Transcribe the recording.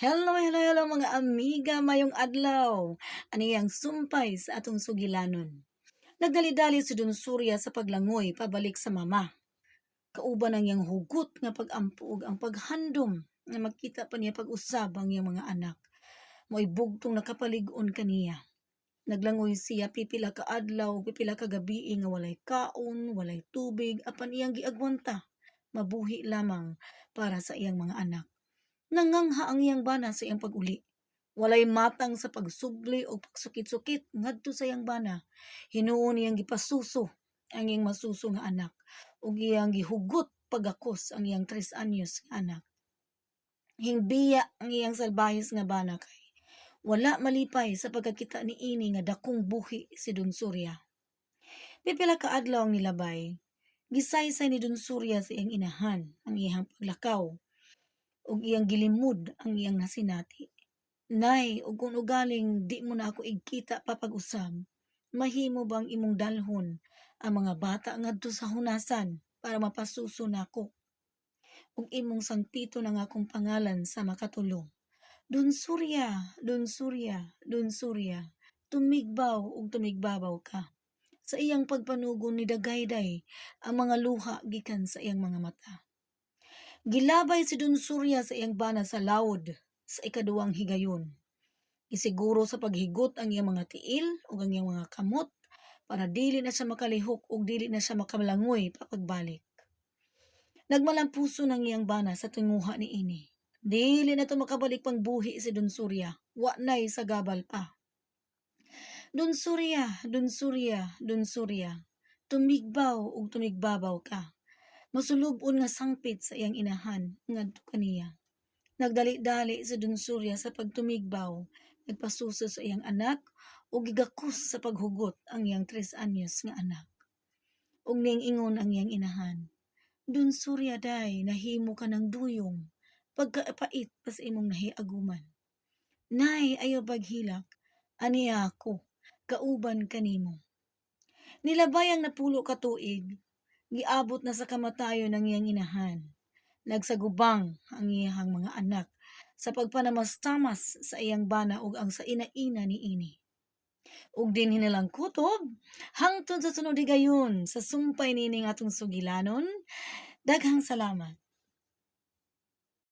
Hello, hello, hello mga amiga, mayong adlaw. Aniyang sumpay sa atong sugilanon. Nagdali-dali si Don Surya sa paglangoy pabalik sa mama. Kauban ang iyang hugot nga pag-ampuog ang paghandom nga magkita pa niya pag-usab ang iyang mga anak. Mo'y bugtong nakapalig-on kaniya. Naglangoy siya pipila ka adlaw, pipila ka gabi nga walay kaon, walay tubig, apan iyang giagwanta. Mabuhi lamang para sa iyang mga anak. Nangangha ang iyang bana sa iyang pag-uli. Walay matang sa pagsubli o pagsukit-sukit ngadto sa iyang bana. Hinuon iyang gipasuso ang iyang masuso nga anak ug iyang gihugot pagakos ang iyang 3 anyos nga anak. Hingbiya ang iyang salbahis nga bana kay wala malipay sa pagkakita ni ini nga dakong buhi si Don Surya. Pipila ka adlaw ang nilabay. Gisaysay ni Don Surya sa iyang inahan ang iyang paglakaw ug iyang gilimud ang iyang nasinati. Nay, ug kung ugaling di mo na ako igkita papag-usab, mahimo bang imong dalhon ang mga bata ngadto sa hunasan para mapasuso nako ug imong sangpito ng akong pangalan sa makatulo. Don Surya, Don Surya, Don Surya, tumigbaw ug tumigbabaw ka. Sa iyang pagpanugon ni Dagayday ang mga luha gikan sa iyang mga mata. Gilabay si Don Surya sa iyang bana sa lawod sa ikaduwang higayon. Isiguro sa paghigot ang iyang mga tiil ug ang iyang mga kamot para dili na siya makalihok ug dili na siya makalangoy papagbalik. Nagmalampuso ng iyang bana sa tinguha ni ini. Dili na to makabalik pang buhi si Don Surya. Wa nay sa gabal pa. Don Surya, Don Surya, Don Surya. Tumigbaw ug tumigbabaw ka. Masulubon nga sangpit sa iyang inahan ngadto kaniya. Nagdali-dali si Don Surya sa pagtumigbaw, nagpasuso sa iyang anak ug gigakos sa paghugot ang iyang 3 anyos nga anak. Ug niingon ang iyang inahan, Don Surya day, nahimo ka ng duyong, pagkapait pa sa imong nahiaguman. Nay, ayaw paghilak, aniya ako, kauban kanimo. Nilabay ang napulo ka tuig, giabot na sa kamatayon ng iyang inahan. Nagsagubang ang iyang mga anak sa pagpanamastamas sa iyang bana ug ang sa ina-ina ni ini. Ug din hinilang kutob, hangtod sa sunod higayon sa sumpay nining atong sugilanon. Daghang salamat.